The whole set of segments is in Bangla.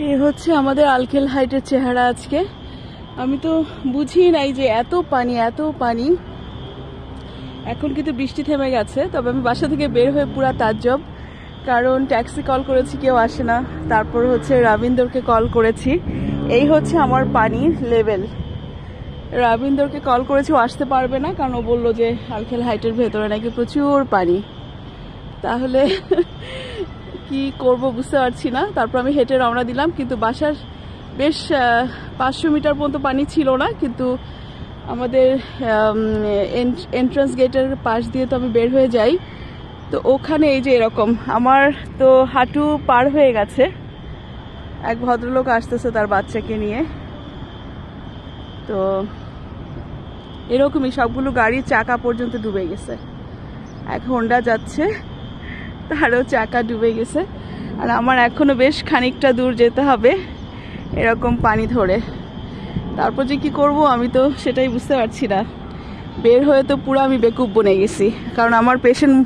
এই হচ্ছে আমাদের আলখেল হাইটের চেহারা আজকে। আমি তো বুঝি নাই যে এত পানি এত পানি। এখন কিন্তু বৃষ্টি থেমে গেছে, তবে আমি বাসা থেকে বের হয়ে পুরা তাজ্জব, কারণ ট্যাক্সি কল করেছি কেউ আসে না, তারপর হচ্ছে রবীন্দ্রকে কল করেছি। এই হচ্ছে আমার পানির লেভেল। রবীন্দ্রকে কল করেছি, ও আসতে পারবে না, কারণ ও বললো যে আলখেল হাইটের ভেতরে নাকি প্রচুর পানি। তাহলে কি করব বুঝতে পারছি না। তারপর আমি হেঁটে রওনা দিলাম, কিন্তু বাসার বেশ 500 মিটার পর্যন্ত পানি ছিল না, কিন্তু আমাদের এন্ট্রান্স গেটের পাশ দিয়ে তো আমি বের হয়ে যাই, তো ওখানে এই যে এরকম আমার তো হাঁটু পার হয়ে গেছে। এক ভদ্রলোক আসতেছে তার বাচ্চাকে নিয়ে, তো এরকমই সবগুলো গাড়ির চাকা পর্যন্ত ডুবে গেছে। এক হোন্ডা যাচ্ছে, তারও চাকা ডুবে গেছে, আর আমার এখনো বেশ খানিকটা দূর যেতে হবে এরকম পানি ধরে। তারপর যে কি করব আমি তো সেটাই বুঝতে পারছি না। বের হয়ে তো পুরো আমি বেকুব বনে গেছি, কারণ আমার পেশেন্ট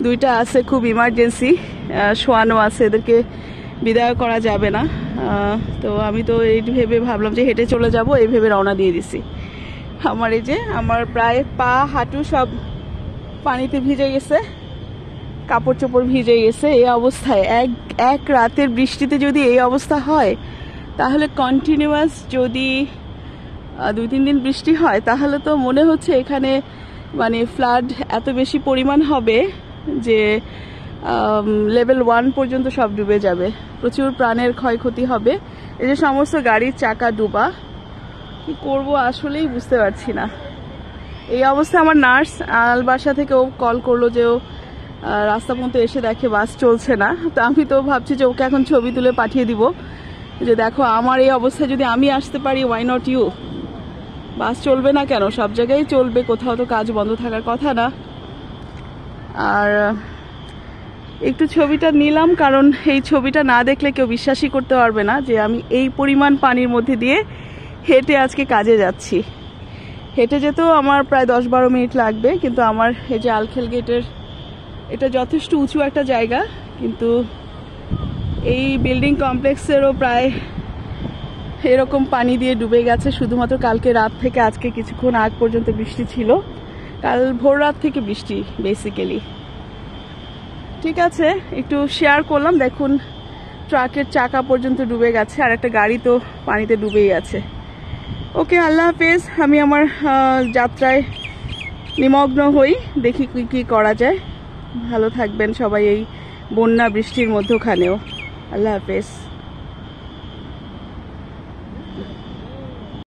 দুইটা আছে, খুব ইমার্জেন্সি, শোয়ানো আছে, এদেরকে বিদায় করা যাবে না। তো আমি তো এই ভেবে ভাবলাম যে হেঁটে চলে যাব, এই ভেবে রওনা দিয়ে দিছি। আমার এই যে আমার প্রায় পা হাঁটু সব পানিতে ভিজে গেছে, কাপড় চোপড় ভিজে গেছে। এই অবস্থায় এক রাতের বৃষ্টিতে যদি এই অবস্থা হয়, তাহলে কন্টিনিউয়াস যদি 2-3 দিন বৃষ্টি হয়, তাহলে তো মনে হচ্ছে এখানে মানে ফ্লাড এত বেশি পরিমাণ হবে যে লেভেল 1 পর্যন্ত সব ডুবে যাবে, প্রচুর প্রাণের ক্ষয়ক্ষতি হবে। এই যে সমস্ত গাড়ির চাকা ডুবা, কি করব আসলেই বুঝতে পারছি না। এই অবস্থা আমার নার্স আলবাসা থেকে ও কল করলো যে ও রাস্তা পর্যন্ত এসে দেখে বাস চলছে না। তো আমি তো ভাবছি যে ওকে এখন ছবি তুলে পাঠিয়ে দিব যে দেখো আমার এই অবস্থায় যদি আমি আসতে পারি, ওয়াই নট ইউ। বাস চলবে না কেন? সব জায়গায় চলবে, কোথাও তো কাজ বন্ধ থাকার কথা না। আর একটু ছবিটা নিলাম, কারণ এই ছবিটা না দেখলে কেউ বিশ্বাসই করতে পারবে না যে আমি এই পরিমাণ পানির মধ্যে দিয়ে হেঁটে আজকে কাজে যাচ্ছি। হেঁটে যেতেও আমার প্রায় 10-12 মিনিট লাগবে, কিন্তু আমার এই যে আলখেল গেটের এটা যথেষ্ট উঁচু একটা জায়গা, কিন্তু এই বিল্ডিং কমপ্লেক্সেরও প্রায় এরকম পানি দিয়ে ডুবে গেছে। শুধুমাত্র কালকে রাত থেকে আজকে কিছুক্ষণ আগ পর্যন্ত বৃষ্টি ছিল, কাল ভোর রাত থেকে বৃষ্টি বেসিক্যালি। ঠিক আছে, একটু শেয়ার করলাম। দেখুন ট্রাকের চাকা পর্যন্ত ডুবে গেছে, আর একটা গাড়ি তো পানিতে ডুবেই আছে। ওকে, আল্লাহ হাফেজ। আমি আমার যাত্রায় নিমগ্ন হই, দেখি কি করা যায়। ভালো থাকবেন সবাই এই বন্যা বৃষ্টির মধ্যখানেও। আল্লাহ হাফেজ।